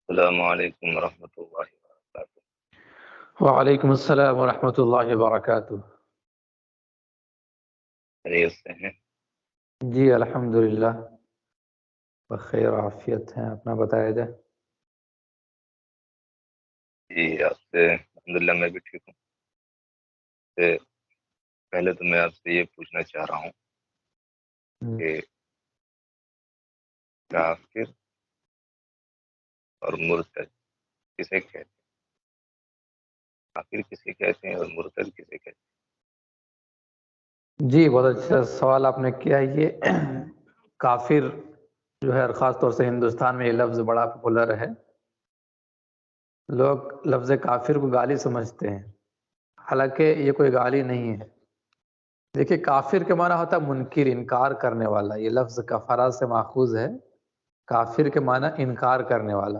السلام علیکم ورحمۃ اللہ وبرکاتہ۔ وعلیکم السلام ورحمۃ اللہ وبرکاتہ۔ خیریت سے ہیں؟ جی الحمدللہ بخیر عافیت ہیں، اپنا بتایا جائے۔ جی آپ سے الحمدللہ میں بھی ٹھیک ہوں۔ سے پہلے تو میں آپ سے یہ پوچھنا چاہ رہا ہوں کہ کافر اور مرتد کسے کہتے ہیں؟ کافر کسے کہتے ہیں اور مرتد کسے کہتے جی بہت اچھا سوال آپ نے کیا۔ یہ کافر جو ہے، اور خاص طور سے ہندوستان میں یہ لفظ بڑا پاپولر ہے۔ لوگ لفظ کافر کو گالی سمجھتے ہیں، حالانکہ یہ کوئی گالی نہیں ہے۔ دیکھیے، کافر کے معنی ہوتا ہے منکر، انکار کرنے والا۔ یہ لفظ کفارہ سے ماخوذ ہے۔ کافر کے معنی انکار کرنے والا۔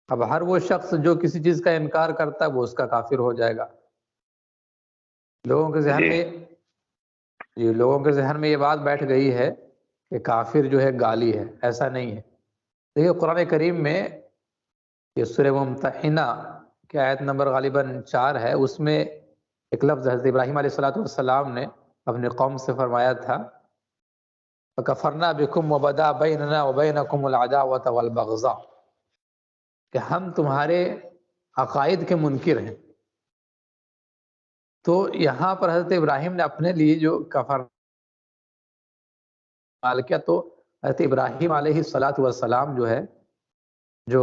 اب ہر وہ شخص جو کسی چیز کا انکار کرتا ہے وہ اس کا کافر ہو جائے گا۔ لوگوں کے ذہن میں یہ بات بیٹھ گئی ہے کہ کافر جو ہے گالی ہے۔ ایسا نہیں ہے۔ دیکھیے قرآن کریم میں یہ سورہ ممتحنہ کی آیت نمبر غالباً 4 ہے، اس میں ایک لفظ حضرت ابراہیم علیہ السلام نے اپنے قوم سے فرمایا تھا، فَكَفَرْنَا بِكُمْ وَبَدَا بَيْنَنَا وَبَيْنَكُمُ الْعَدَاوَةُ وَالْبَغْضَاءُ، کہ ہم تمہارے عقائد کے منکر ہیں۔ تو یہاں پر حضرت ابراہیم نے اپنے لیے جو کفر کیا، تو حضرت ابراہیم علیہ السلام جو ہے، جو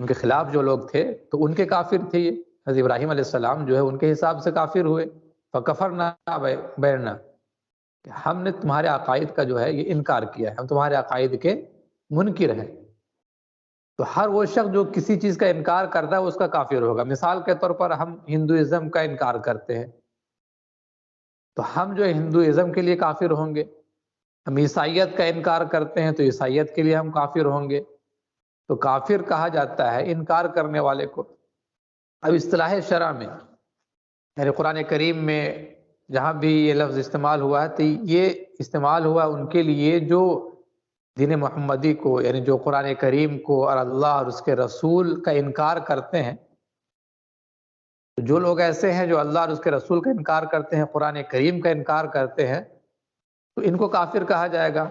ان کے خلاف جو لوگ تھے تو ان کے کافر تھے۔ یہ حضرت ابراہیم علیہ السلام جو ہے ان کے حساب سے کافر ہوئے۔ فَكَفَرْنَا بَيْنَنَا، ہم نے تمہارے عقائد کا جو ہے یہ انکار کیا ہے، ہم تمہارے عقائد کے منکر ہیں۔ تو ہر وہ شخص جو کسی چیز کا انکار کرتا ہے اس کا کافر ہوگا۔ مثال کے طور پر ہم ہندوازم کا انکار کرتے ہیں تو ہم جو ہندوازم کے لیے کافر ہوں گے۔ ہم عیسائیت کا انکار کرتے ہیں تو عیسائیت کے لیے ہم کافر ہوں گے۔ تو کافر کہا جاتا ہے انکار کرنے والے کو۔ اب اصطلاح شرع میں یعنی قرآن کریم میں جہاں بھی یہ لفظ استعمال ہوا ہے تو یہ استعمال ہوا ان کے لیے جو دین محمدی کو، یعنی جو قرآن کریم کو اور اللہ اور اس کے رسول کا انکار کرتے ہیں۔ تو جو لوگ ایسے ہیں جو اللہ اور اس کے رسول کا انکار کرتے ہیں، قرآن کریم کا انکار کرتے ہیں، تو ان کو کافر کہا جائے گا۔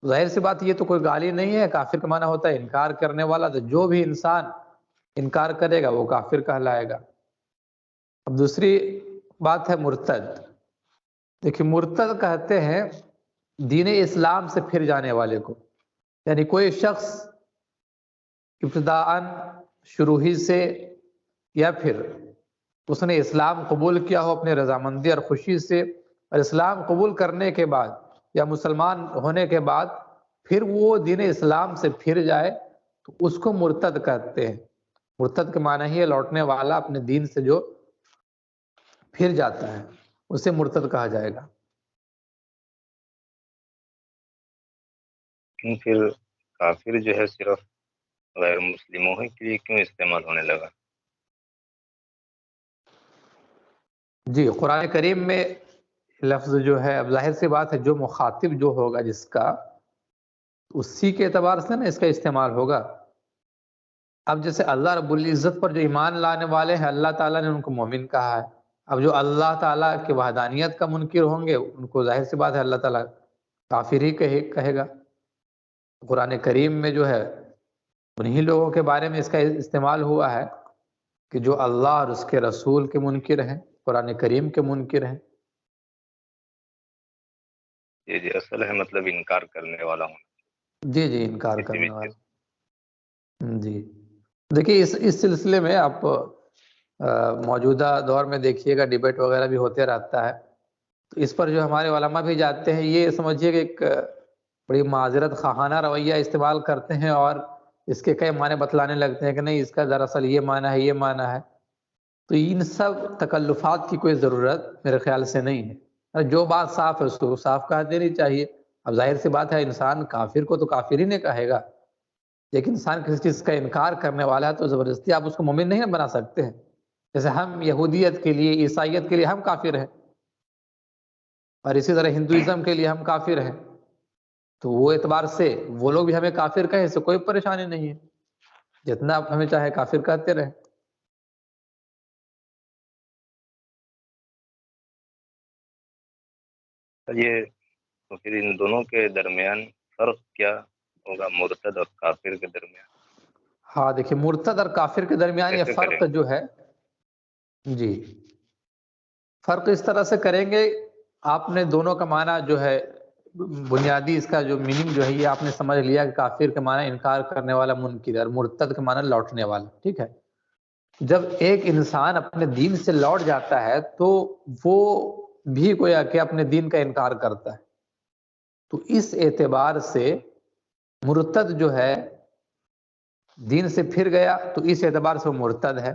ظاہر سی بات یہ تو کوئی گالی نہیں ہے۔ کافر کا معنی ہوتا ہے انکار کرنے والا۔ تو جو بھی انسان انکار کرے گا وہ کافر کہلائے گا۔ اب دوسری بات ہے مرتد۔ دیکھیے مرتد کہتے ہیں دین اسلام سے پھر جانے والے کو، یعنی کوئی شخص ابتداءً شروع ہی سے یا پھر اس نے اسلام قبول کیا ہو اپنے رضامندی اور خوشی سے، اور اسلام قبول کرنے کے بعد یا مسلمان ہونے کے بعد پھر وہ دین اسلام سے پھر جائے تو اس کو مرتد کہتے ہیں۔ مرتد کے معنی ہی ہے لوٹنے والا، اپنے دین سے جو پھر جاتا ہے اسے مرتد کہا جائے گا۔ ہیں؟ پھر کافر جو ہے صرف غیر مسلموں کے لیے کیوں استعمال ہونے لگا؟ جی قرآن کریم میں لفظ جو ہے، اب ظاہر سی بات ہے جو مخاطب جو ہوگا جس کا، اسی کے اعتبار سے نا اس کا استعمال ہوگا۔ اب جیسے اللہ رب العزت پر جو ایمان لانے والے ہیں اللہ تعالیٰ نے ان کو مومن کہا ہے۔ اب جو اللہ تعالیٰ کی وحدانیت کا منکر ہوں گے ان کو ظاہر سی بات ہے اللہ تعالیٰ کافر ہی کہے گا۔ قرآن کریم میں جو ہے انہی لوگوں کے بارے میں اس کا استعمال ہوا ہے کہ جو اللہ اور اس کے رسول کے منکر ہیں، قرآن کریم کے منکر ہیں۔ یہ جی اصل ہے مطلب انکار کرنے والا ہونا جی انکار کسی بھی کرنے چیز۔ والا۔ جی دیکھیے اس سلسلے میں آپ موجودہ دور میں دیکھیے گا ڈیبیٹ وغیرہ بھی ہوتے رہتا ہے، تو اس پر جو ہمارے علماء بھی جاتے ہیں یہ سمجھیے کہ ایک بڑی معذرت خواہانہ رویہ استعمال کرتے ہیں اور اس کے کئی معنی بتلانے لگتے ہیں کہ نہیں اس کا دراصل یہ معنی ہے، یہ معنی ہے۔ تو ان سب تکلفات کی کوئی ضرورت میرے خیال سے نہیں ہے۔ جو بات صاف ہے اس کو صاف کہہ دینی چاہیے۔ اب ظاہر سی بات ہے انسان کافر کو تو کافر ہی نہیں کہے گا، لیکن انسان کسی چیز کا انکار کرنے والا ہے تو زبردستی آپ اس کو مومن نہیں بنا سکتے ہیں۔ جیسے ہم یہودیت کے لیے، عیسائیت کے لیے ہم کافر ہیں، اور اسی طرح ہندوازم کے لیے ہم کافر ہیں، تو وہ اعتبار سے وہ لوگ بھی ہمیں کافر کہیں اس سے کوئی پریشانی نہیں ہے۔ جتنا آپ ہمیں چاہے کافر کہتے رہیں۔ یہ تو پھر ان دونوں کے درمیان فرق کیا ہوگا، مرتد اور کافر کے درمیان؟ ہاں دیکھیے، مرتد اور کافر کے درمیان یہ کیسے کریں فرق گے؟ جو ہے، جی فرق اس طرح سے کریں گے، آپ نے دونوں کا معنی جو ہے بنیادی اس کا جو میننگ جو ہے یہ آپ نے سمجھ لیا کہ کافر کے معنی انکار کرنے والا، منکر، اور مرتد کے معنی لوٹنے والا، ٹھیک ہے۔ جب ایک انسان اپنے دین سے لوٹ جاتا ہے تو وہ بھی گویا کہ اپنے دین کا انکار کرتا ہے، تو اس اعتبار سے مرتد جو ہے دین سے پھر گیا تو اس اعتبار سے وہ مرتد ہے،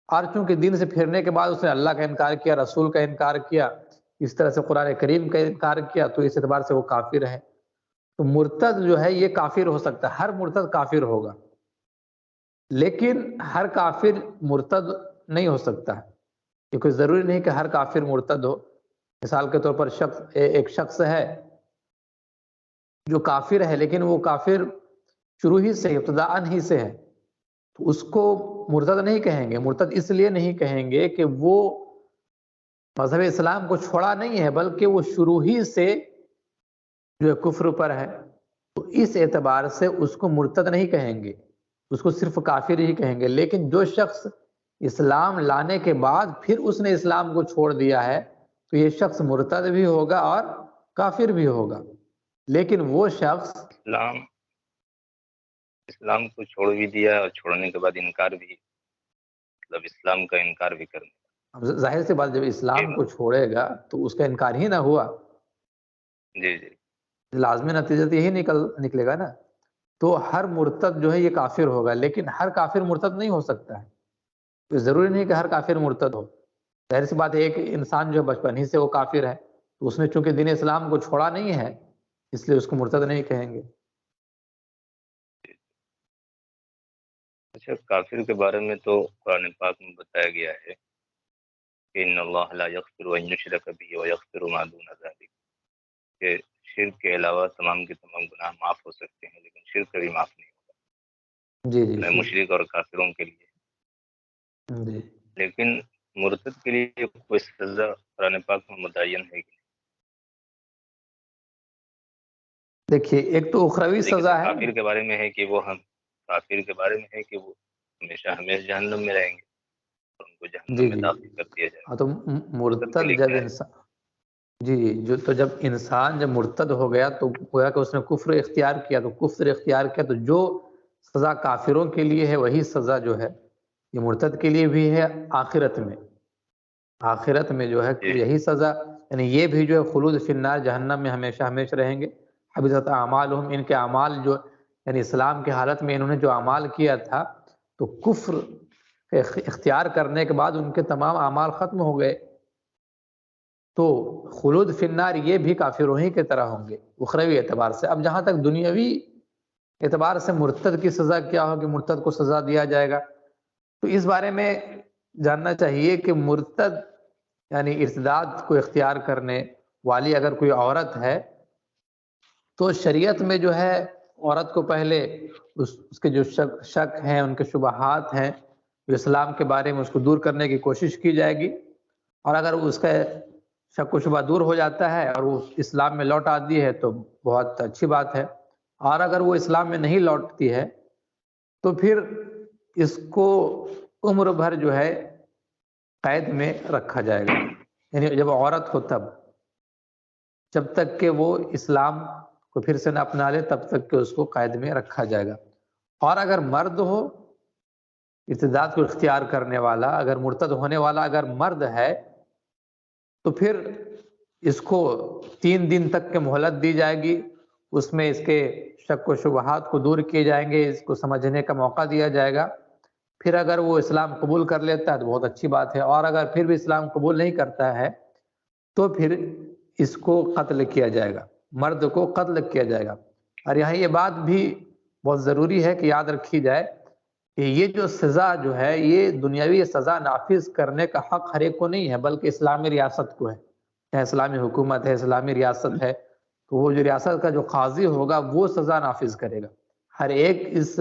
اور چونکہ دین سے پھرنے کے بعد اس نے اللہ کا انکار کیا، رسول کا انکار کیا، اس طرح سے قرآن کریم کا انکار کیا، تو اس اعتبار سے وہ کافر ہے۔ تو مرتد جو ہے یہ کافر ہو سکتا ہے، ہر مرتد کافر ہوگا، لیکن ہر کافر مرتد نہیں ہو سکتا ہے، کیونکہ ضروری نہیں کہ ہر کافر مرتد ہو۔ مثال کے طور پر ایک شخص ہے جو کافر ہے، لیکن وہ کافر شروع ہی سے، ابتداءً ہی سے ہے، تو اس کو مرتد نہیں کہیں گے۔ مرتد اس لیے نہیں کہیں گے کہ وہ مذہب اسلام کو چھوڑا نہیں ہے، بلکہ وہ شروع ہی سے جو ہے کفر پر ہے، تو اس اعتبار سے اس کو مرتد نہیں کہیں گے، اس کو صرف کافر ہی کہیں گے۔ لیکن جو شخص اسلام لانے کے بعد پھر اس نے اسلام کو چھوڑ دیا ہے تو یہ شخص مرتد بھی ہوگا اور کافر بھی ہوگا، لیکن وہ شخص اسلام کو چھوڑ بھی دیا اور چھوڑنے کے بعد انکار بھی، مطلب اسلام کا انکار بھی کرنے، ظاہر سی بات، جب اسلام کو چھوڑے گا تو اس کا انکار ہی نہ ہوا، جی جی لازمی نتیجہ تو یہی نکلے گا نا۔ تو ہر مرتد جو ہے یہ کافر ہوگا، لیکن ہر کافر مرتد نہیں ہو سکتا ہے، تو ضروری نہیں کہ ہر کافر مرتد ہو۔ ظاہر سی بات ہے، ایک انسان جو ہے بچپن ہی سے وہ کافر ہے، تو اس نے چونکہ دین اسلام کو چھوڑا نہیں ہے، اس لیے اس کو مرتد نہیں کہیں گے۔ اچھا، کافر کے بارے میں تو قرآن پاک میں بتایا گیا ہے کہ ان اللہ لا یغفر ان یشرک بہ ویغفر ما دون ذلک، کہ شرک کے علاوہ تمام کے تمام گناہ معاف ہو سکتے ہیں، لیکن شرک کبھی معاف نہیں جی جی ہوتا، جی مشرک اور کافروں کے لیے۔ جی لیکن مرتد کے لیے کوئی سزا قرآن پاک میں متعین ہے کہ دیکھیے، ایک تو اخروی نہیں؟ طریقے سے سزا ہے۔ کافر کے بارے میں ہے کہ وہ کافر کے بارے میں ہے کہ وہ ہمیشہ ہمیشہ جہنم میں رہیں گے اور ان کو جی جہنم میں جی داخل کر دیا جائے ہاں، تو گا۔ مرتد کے مرتد لیے جب کیا ہے؟ انسان، جی جی تو جب انسان جب مرتد ہو گیا تو گویا کہ اس نے کفر اختیار کیا، تو کفر اختیار کیا تو جو سزا کافروں کے لیے ہے وہی سزا جو ہے یہ مرتد کے لیے بھی ہے آخرت میں۔ آخرت میں جو ہے جی یہی سزا، یعنی یہ بھی جو ہے خلود فی النار، جہنم میں ہمیشہ ہمیشہ رہیں گے۔ حبطت اعمالہم، ان کے اعمال جو یعنی اسلام کی حالت میں انہوں نے جو اعمال کیا تھا، تو کفر اختیار کرنے کے بعد ان کے تمام اعمال ختم ہو گئے، تو خلود فی النار یہ بھی کافروں ہی کی طرح ہوں گے اخروی اعتبار سے۔ اب جہاں تک دنیاوی اعتبار سے مرتد کی سزا کیا ہوگی، مرتد کو سزا دیا جائے گا، تو اس بارے میں جاننا چاہیے کہ مرتد یعنی ارتداد کو اختیار کرنے والی اگر کوئی عورت ہے تو شریعت میں جو ہے عورت کو پہلے اس کے جو شک ہیں، ان کے شبہات ہیں جو اسلام کے بارے میں، اس کو دور کرنے کی کوشش کی جائے گی، اور اگر اس کا شک و شبہ دور ہو جاتا ہے اور وہ اسلام میں لوٹ آتی ہے تو بہت اچھی بات ہے، اور اگر وہ اسلام میں نہیں لوٹتی ہے تو پھر اس کو عمر بھر جو ہے قید میں رکھا جائے گا، یعنی جب عورت ہو تب، جب تک کہ وہ اسلام کو پھر سے نہ اپنا لے تب تک کہ اس کو قید میں رکھا جائے گا۔ اور اگر مرد ہو ارتداد کو اختیار کرنے والا، اگر مرتد ہونے والا اگر مرد ہے تو پھر اس کو 3 دن تک کے مہلت دی جائے گی، اس میں اس کے شک و شبہات کو دور کیے جائیں گے، اس کو سمجھنے کا موقع دیا جائے گا۔ پھر اگر وہ اسلام قبول کر لیتا ہے تو بہت اچھی بات ہے، اور اگر پھر بھی اسلام قبول نہیں کرتا ہے تو پھر اس کو قتل کیا جائے گا، مرد کو قتل کیا جائے گا۔ اور یہاں یہ بات بھی بہت ضروری ہے کہ یاد رکھی جائے کہ یہ جو سزا جو ہے یہ دنیاوی سزا نافذ کرنے کا حق ہر ایک کو نہیں ہے، بلکہ اسلامی ریاست کو ہے، چاہے اسلامی حکومت ہے، اسلامی ریاست ہے، تو وہ جو ریاست کا جو قاضی ہوگا وہ سزا نافذ کرے گا۔ ہر ایک اس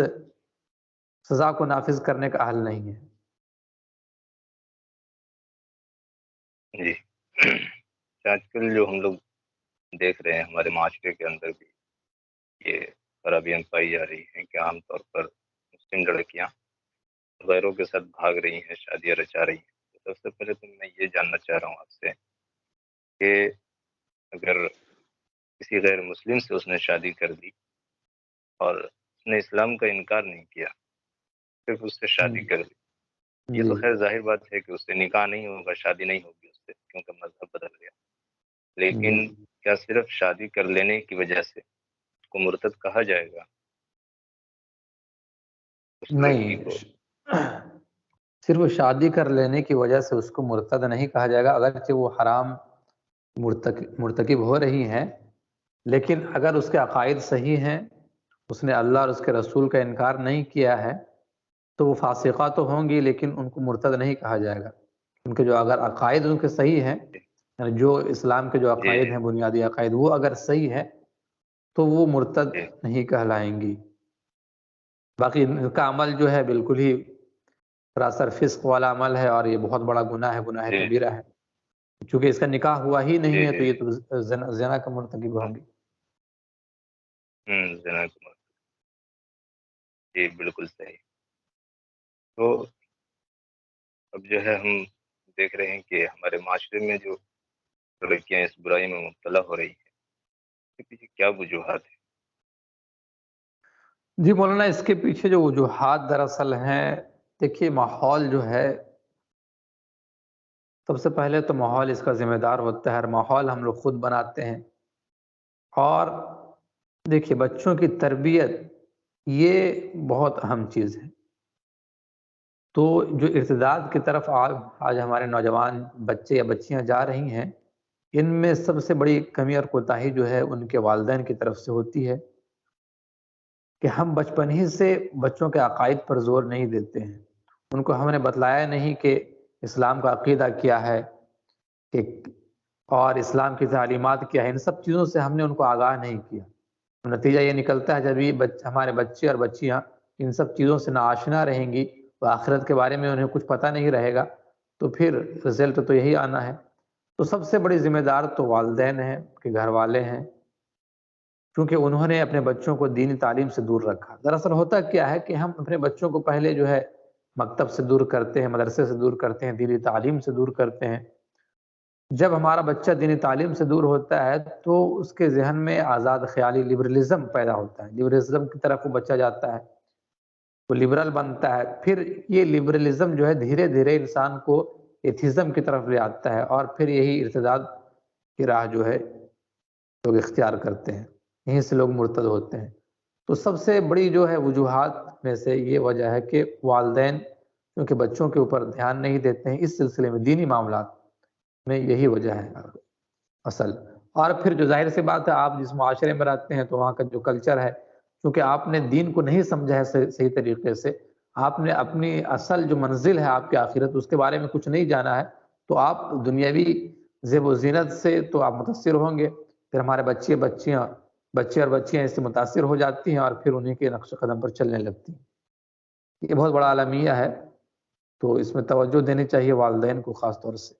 سزا کو نافذ کرنے کا اہل نہیں ہے۔ جی آج کل جو ہم لوگ دیکھ رہے ہیں ہمارے معاشرے کے اندر بھی یہ خرابیاں پائی جا رہی ہیں کہ عام طور پر مسلم لڑکیاں غیروں کے ساتھ بھاگ رہی ہیں، شادیاں رچا رہی ہیں۔ تو سب سے پہلے تو میں یہ جاننا چاہ رہا ہوں آپ سے کہ اگر کسی غیر مسلم سے اس نے شادی کر دی اور اس نے اسلام کا انکار نہیں کیا، صرف اس سے شادی کر دی، یہ تو جی خیر ظاہر بات ہے کہ اس سے نکاح نہیں ہوگا، شادی نہیں ہوگی اس سے، کیونکہ مذہب بدل گیا۔ جی لیکن کیا صرف شادی کر لینے کی وجہ سے اس کو مرتد کہا جائے گا اس لڑکی نہیں، کو؟ صرف شادی کر لینے کی وجہ سے اس کو مرتد نہیں کہا جائے گا، اگرچہ وہ حرام مرتکب ہو رہی ہیں، لیکن اگر اس کے عقائد صحیح ہیں، اس نے اللہ اور اس کے رسول کا انکار نہیں کیا ہے، تو وہ فاسقہ تو ہوں گی لیکن ان کو مرتد نہیں کہا جائے گا۔ ان کے جو اگر عقائد ان کے صحیح ہیں، یعنی جو اسلام کے جو جی عقائد ہیں، بنیادی عقائد، وہ اگر صحیح ہے تو وہ مرتد جی نہیں کہلائیں گی۔ باقی ان کا عمل جو ہے بالکل ہی سراسر فسق والا عمل ہے، اور یہ بہت بڑا گناہ ہے، گناہ جی کبیرہ ہے، چونکہ اس کا نکاح ہوا ہی نہیں جی ہے تو جی یہ تو زنا کا مرتکب ہوں گی۔ زنا کو مرتد، جی بالکل صحیح۔ تو اب جو ہے ہم دیکھ رہے ہیں کہ ہمارے معاشرے میں جو لڑکیاں اس برائی میں مبتلا ہو رہی ہیں، اس کے پیچھے کیا وجوہات ہیں؟ جی مولانا، اس کے پیچھے جو وجوہات دراصل ہیں، دیکھیے ماحول جو ہے، سب سے پہلے تو ماحول اس کا ذمہ دار ہوتا ہے، ہر ماحول ہم لوگ خود بناتے ہیں۔ اور دیکھیے بچوں کی تربیت یہ بہت اہم چیز ہے۔ تو جو ارتداد کی طرف آج ہمارے نوجوان بچے یا بچیاں جا رہی ہیں، ان میں سب سے بڑی کمی اور کوتاہی جو ہے ان کے والدین کی طرف سے ہوتی ہے کہ ہم بچپن ہی سے بچوں کے عقائد پر زور نہیں دیتے ہیں۔ ان کو ہم نے بتلایا نہیں کہ اسلام کا عقیدہ کیا ہے، کہ اور اسلام کی تعلیمات کیا ہے، ان سب چیزوں سے ہم نے ان کو آگاہ نہیں کیا۔ نتیجہ یہ نکلتا ہے جب یہ ہمارے بچے اور بچیاں ان سب چیزوں سے ناآشنا رہیں گی، وہ آخرت کے بارے میں انہیں کچھ پتہ نہیں رہے گا، تو پھر رزلٹ تو یہی آنا ہے۔ تو سب سے بڑی ذمہ دار تو والدین ہیں، کہ گھر والے ہیں، کیونکہ انہوں نے اپنے بچوں کو دینی تعلیم سے دور رکھا۔ دراصل ہوتا کیا ہے کہ ہم اپنے بچوں کو پہلے جو ہے مکتب سے دور کرتے ہیں، مدرسے سے دور کرتے ہیں، دینی تعلیم سے دور کرتے ہیں۔ جب ہمارا بچہ دینی تعلیم سے دور ہوتا ہے تو اس کے ذہن میں آزاد خیالی، لبرلزم پیدا ہوتا ہے، لبرلزم کی طرف وہ بچہ جاتا ہے، وہ لبرل بنتا ہے۔ پھر یہ لبرلزم جو ہے دھیرے دھیرے انسان کو ایتھزم کی طرف لے آتا ہے، اور پھر یہی ارتداد کی راہ جو ہے لوگ اختیار کرتے ہیں، یہیں سے لوگ مرتد ہوتے ہیں۔ تو سب سے بڑی جو ہے وجوہات میں سے یہ وجہ ہے کہ والدین کیونکہ بچوں کے اوپر دھیان نہیں دیتے ہیں اس سلسلے میں، دینی معاملات میں یہی وجہ ہے اصل۔ اور پھر جو ظاہر سی بات ہے، آپ جس معاشرے میں رہتے ہیں تو وہاں کا جو کلچر ہے، کیونکہ آپ نے دین کو نہیں سمجھا ہے صحیح طریقے سے، آپ نے اپنی اصل جو منزل ہے آپ کی آخرت، اس کے بارے میں کچھ نہیں جانا ہے، تو آپ دنیاوی زیب و زینت سے تو آپ متاثر ہوں گے، پھر ہمارے بچے اور بچیاں اس سے متاثر ہو جاتی ہیں اور پھر انہیں کے نقش قدم پر چلنے لگتی ہیں۔ یہ بہت بڑا عالمیہ ہے، تو اس میں توجہ دینی چاہیے والدین کو خاص طور سے۔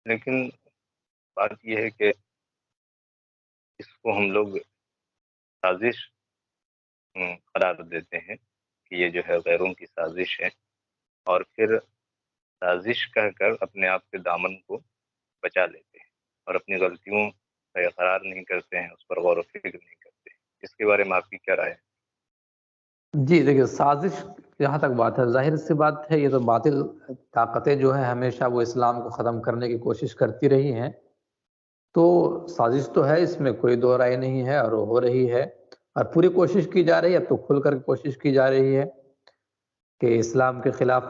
لیکن بات یہ ہے کہ اس کو ہم لوگ سازش قرار دیتے ہیں کہ یہ جو ہے غیروں کی سازش ہے، اور پھر سازش کہہ کر اپنے آپ کے دامن کو بچا لیتے ہیں اور اپنی غلطیوں کا اقرار نہیں کرتے ہیں، اس پر غور و فکر نہیں کرتے ہیں۔ اس کے بارے میں آپ کی کیا رائے ہے؟ جی دیکھیے، سازش جہاں تک بات ہے، ظاہر سی بات ہے، یہ تو باطل طاقتیں جو ہیں ہمیشہ وہ اسلام کو ختم کرنے کی کوشش کرتی رہی ہیں، تو سازش تو ہے، اس میں کوئی دو رائے نہیں ہے، اور ہو رہی ہے اور پوری کوشش کی جا رہی ہے، اب تو کھل کر کوشش کی جا رہی ہے کہ اسلام کے خلاف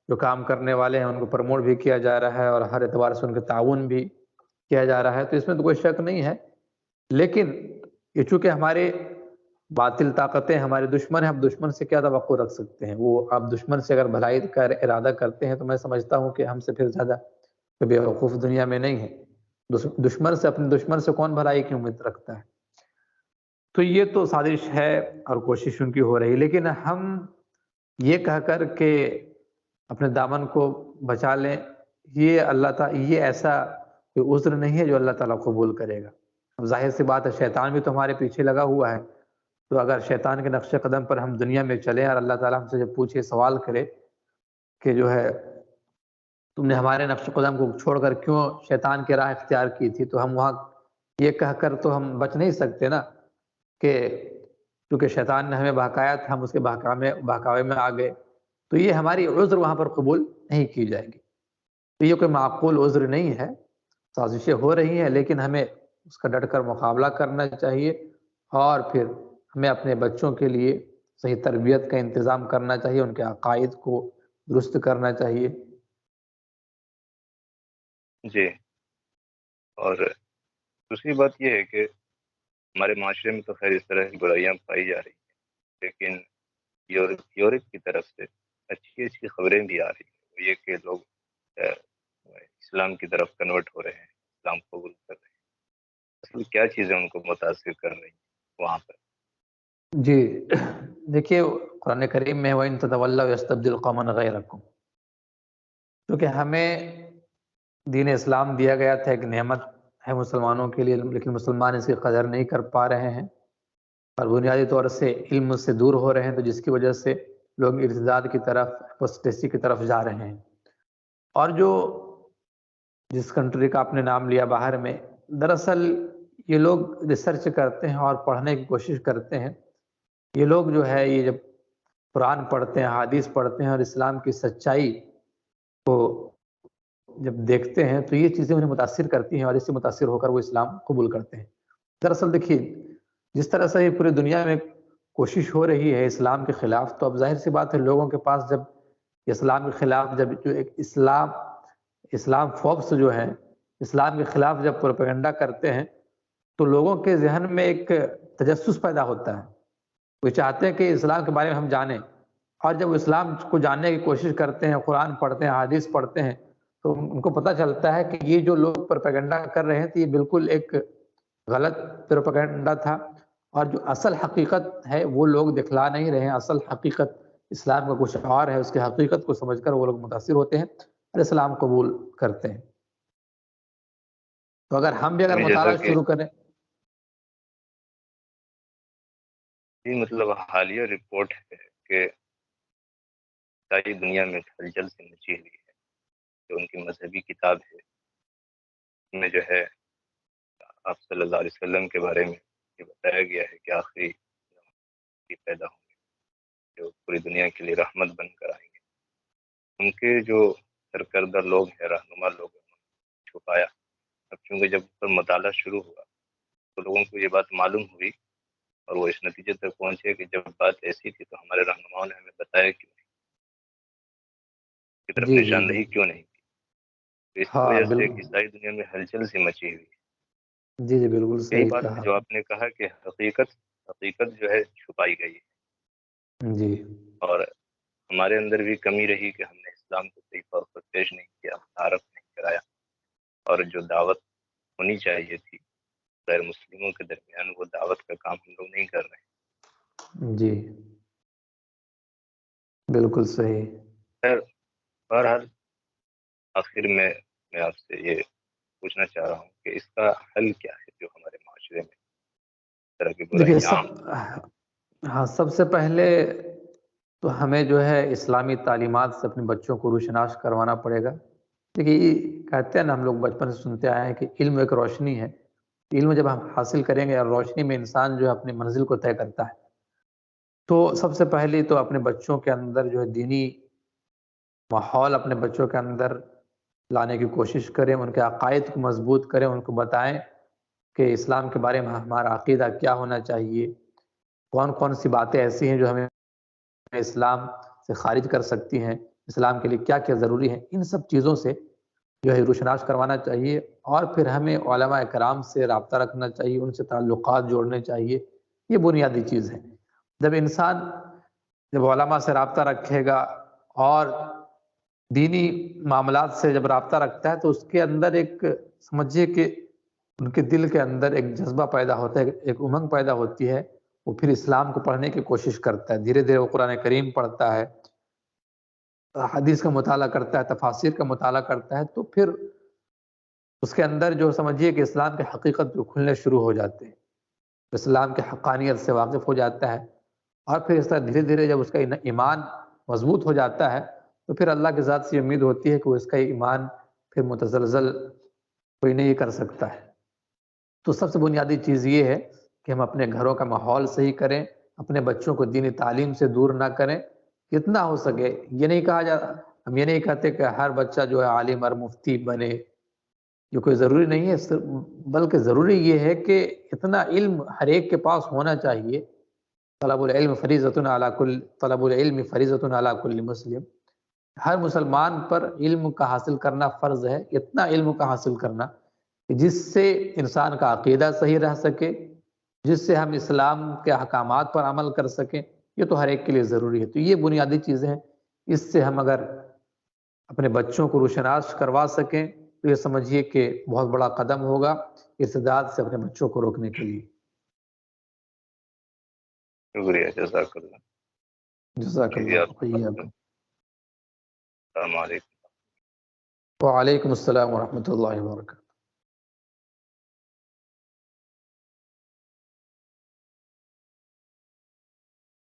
جو کام کرنے والے ہیں ان کو پروموٹ بھی کیا جا رہا ہے اور ہر اعتبار سے ان کے تعاون بھی کیا جا رہا ہے، تو اس میں تو کوئی شک نہیں ہے۔ لیکن یہ چونکہ ہمارے باطل طاقتیں ہمارے دشمن ہیں، ہم دشمن سے کیا توقع رکھ سکتے ہیں؟ وہ آپ دشمن سے اگر بھلائی کا ارادہ کرتے ہیں تو میں سمجھتا ہوں کہ ہم سے پھر زیادہ کوئی بیوقوف دنیا میں نہیں ہے۔ دشمن سے، اپنے دشمن سے کون بھلائی کی امید رکھتا ہے؟ تو یہ تو سازش ہے اور کوشش ان کی ہو رہی، لیکن ہم یہ کہہ کر کے اپنے دامن کو بچا لیں، یہ اللہ تعالیٰ یہ ایسا کوئی عذر نہیں ہے جو اللہ تعالیٰ قبول کرے گا۔ اب ظاہر سی بات ہے شیطان بھی تو ہمارے پیچھے لگا ہوا ہے، تو اگر شیطان کے نقش قدم پر ہم دنیا میں چلیں اور اللہ تعالیٰ ہم سے جب پوچھے سوال کرے کہ جو ہے تم نے ہمارے نقش قدم کو چھوڑ کر کیوں شیطان کی راہ اختیار کی تھی، تو ہم وہاں یہ کہہ کر تو ہم بچ نہیں سکتے نا کہ چونکہ شیطان نے ہمیں بہکایا تھا ہم اس کے بہکاوے میں آ گئے، تو یہ ہماری عذر وہاں پر قبول نہیں کی جائے گی۔ تو یہ کوئی معقول عذر نہیں ہے، سازشیں ہو رہی ہیں لیکن ہمیں اس کا ڈٹ کر مقابلہ کرنا چاہیے، اور پھر ہمیں اپنے بچوں کے لیے صحیح تربیت کا انتظام کرنا چاہیے، ان کے عقائد کو درست کرنا چاہیے۔ جی، اور دوسری بات یہ ہے کہ ہمارے معاشرے میں تو خیر اس طرح کی برائیاں پائی جا رہی ہیں، لیکن یورپ کی طرف سے اچھی اچھی خبریں بھی آ رہی ہیں، وہ یہ کہ لوگ اسلام کی طرف کنورٹ ہو رہے ہیں، اسلام قبول کر رہے ہیں۔ اصل کیا چیزیں ان کو متاثر کر رہی ہیں وہاں پر؟ جی دیکھیے قرآن کریم میں وَإِن تَتَوَلَّوْا يَسْتَبْدِلْ قَوْمًا غَيْرَكُمْ، کیونکہ ہمیں دین اسلام دیا گیا تھا، ایک نعمت ہے مسلمانوں کے لیے، لیکن مسلمان اس کی قدر نہیں کر پا رہے ہیں اور بنیادی طور سے علم سے دور ہو رہے ہیں، تو جس کی وجہ سے لوگ ارتداد کی طرف اپوسٹیسی کی طرف جا رہے ہیں۔ اور جس کنٹری کا آپ نے نام لیا باہر میں، دراصل یہ لوگ ریسرچ کرتے ہیں اور پڑھنے کی کوشش کرتے ہیں، یہ لوگ جو ہے یہ جب قرآن پڑھتے ہیں، حدیث پڑھتے ہیں اور اسلام کی سچائی کو جب دیکھتے ہیں تو یہ چیزیں انہیں متاثر کرتی ہیں اور اس سے متاثر ہو کر وہ اسلام قبول کرتے ہیں۔ دراصل دیکھیے جس طرح سے پوری دنیا میں کوشش ہو رہی ہے اسلام کے خلاف، تو اب ظاہر سی بات ہے لوگوں کے پاس جب اسلام کے خلاف جب جو ایک اسلام فوبس جو ہیں اسلام کے خلاف جب پروپیگنڈا کرتے ہیں تو لوگوں کے ذہن میں ایک تجسس پیدا ہوتا ہے، وہ چاہتے ہیں کہ اسلام کے بارے میں ہم جانیں، اور جب وہ اسلام کو جاننے کی کوشش کرتے ہیں، قرآن پڑھتے ہیں، حدیث پڑھتے ہیں، تو ان کو پتہ چلتا ہے کہ یہ جو لوگ پروپیگنڈا کر رہے ہیں تو یہ بالکل ایک غلط پروپیگنڈا تھا، اور جو اصل حقیقت ہے وہ لوگ دکھلا نہیں رہے ہیں، اصل حقیقت اسلام کا کچھ اور ہے، اس کی حقیقت کو سمجھ کر وہ لوگ متاثر ہوتے ہیں اور اسلام قبول کرتے ہیں۔ تو اگر ہم بھی اگر جیسا مطالعہ کہ شروع کریں، مطلب حالیہ رپورٹ ہے کہ ساری دنیا میں ہلچل سے مچی ہوئی ہے، جو ان کی مذہبی کتاب ہے اس میں جو ہے آپ صلی اللہ علیہ وسلم کے بارے میں یہ بتایا گیا ہے کہ آخری پیدا ہوں گے جو پوری دنیا کے لیے رحمت بن کر آئیں گے۔ ان کے جو سرکردہ لوگ ہیں، رہنما لوگ ہیں، انہوں نے چھپایا۔ اب چونکہ جب پر مطالعہ شروع ہوا تو لوگوں کو یہ بات معلوم ہوئی اور وہ اس نتیجے تک پہنچے کہ جب بات ایسی تھی تو ہمارے رہنماؤں نے ہمیں بتایا کیوں نہیں، کی طرف جی جی نشاندہی کیوں نہیں کی۔ تو اس کی ہاں وجہ سے ایک بالکل، عیسائی دنیا میں ہلچل سی مچی ہوئی ہے۔ جی جی بالکل یہی صحیح بات ہے کہا، جو آپ نے کہا کہ حقیقت جو ہے چھپائی گئی ہے، جی اور ہمارے اندر بھی کمی رہی کہ ہم نے اسلام کو صحیح طور پر پیش نہیں کیا، تعارف نہیں کرایا، اور جو دعوت ہونی چاہیے تھی غیر مسلموں کے درمیان وہ دعوت کا کام ہم لوگ نہیں کر رہے ہیں۔ جی بالکل صحیح۔ خیر، بہرحال آخر میں آپ سے یہ پوچھنا چاہ رہا ہوں کہ اس کا حل کیا ہے جو ہمارے معاشرے میں اس طرح کی دیکھیے برائیاں عام۔ سب سے پہلے تو ہمیں جو ہے اسلامی تعلیمات سے اپنے بچوں کو روشناس کروانا پڑے گا۔ دیکھیے یہ کہتے ہیں نا، ہم لوگ بچپن سے سنتے آئے ہیں کہ علم ایک روشنی ہے، علم جب ہم حاصل کریں گے اور روشنی میں انسان جو ہے اپنی منزل کو طے کرتا ہے، تو سب سے پہلے تو اپنے بچوں کے اندر جو ہے دینی ماحول اپنے بچوں کے اندر لانے کی کوشش کریں، ان کے عقائد کو مضبوط کریں، ان کو بتائیں کہ اسلام کے بارے میں ہمارا عقیدہ کیا ہونا چاہیے، کون کون سی باتیں ایسی ہیں جو ہمیں اسلام سے خارج کر سکتی ہیں، اسلام کے لیے کیا کیا ضروری ہے، ان سب چیزوں سے جو ہے روشناس کروانا چاہیے۔ اور پھر ہمیں علماء کرام سے رابطہ رکھنا چاہیے، ان سے تعلقات جوڑنے چاہیے، یہ بنیادی چیز ہے۔ جب علماء سے رابطہ رکھے گا اور دینی معاملات سے جب رابطہ رکھتا ہے تو اس کے اندر ایک سمجھیے کہ ان کے دل کے اندر ایک جذبہ پیدا ہوتا ہے، ایک امنگ پیدا ہوتی ہے، وہ پھر اسلام کو پڑھنے کی کوشش کرتا ہے، دھیرے دھیرے وہ قرآن کریم پڑھتا ہے، حدیث کا مطالعہ کرتا ہے، تفاسیر کا مطالعہ کرتا ہے، تو پھر اس کے اندر جو سمجھیے کہ اسلام کی حقیقت جو کھلنے شروع ہو جاتے ہیں، اسلام کی حقانیت سے واقف ہو جاتا ہے، اور پھر اس طرح دھیرے دھیرے جب اس کا ایمان مضبوط ہو جاتا ہے تو پھر اللہ کی ذات سے امید ہوتی ہے کہ وہ اس کا ایمان پھر متزلزل کوئی نہیں کر سکتا ہے۔ تو سب سے بنیادی چیز یہ ہے کہ ہم اپنے گھروں کا ماحول صحیح کریں، اپنے بچوں کو دینی تعلیم سے دور نہ کریں، جتنا ہو سکے۔ یہ نہیں کہا جاتا، ہم یہ نہیں کہتے کہ ہر بچہ جو ہے عالم اور مفتی بنے، یہ کوئی ضروری نہیں ہے، بلکہ ضروری یہ ہے کہ اتنا علم ہر ایک کے پاس ہونا چاہیے۔ طلب العلم فریضۃ علی کل طلب العلم فریضۃ علی کل مسلم، ہر مسلمان پر علم کا حاصل کرنا فرض ہے، اتنا علم کا حاصل کرنا کہ جس سے انسان کا عقیدہ صحیح رہ سکے، جس سے ہم اسلام کے احکامات پر عمل کر سکیں، یہ تو ہر ایک کے لیے ضروری ہے۔ تو یہ بنیادی چیزیں ہیں، اس سے ہم اگر اپنے بچوں کو روشناس کروا سکیں تو یہ سمجھیے کہ بہت بڑا قدم ہوگا ارتداد سے اپنے بچوں کو روکنے کے لیے۔ شکریہ، جزاک اللہ۔ جزاک اللہ خیر۔ السلام علیکم۔ وعلیکم السلام ورحمۃ اللہ وبرکاتہ۔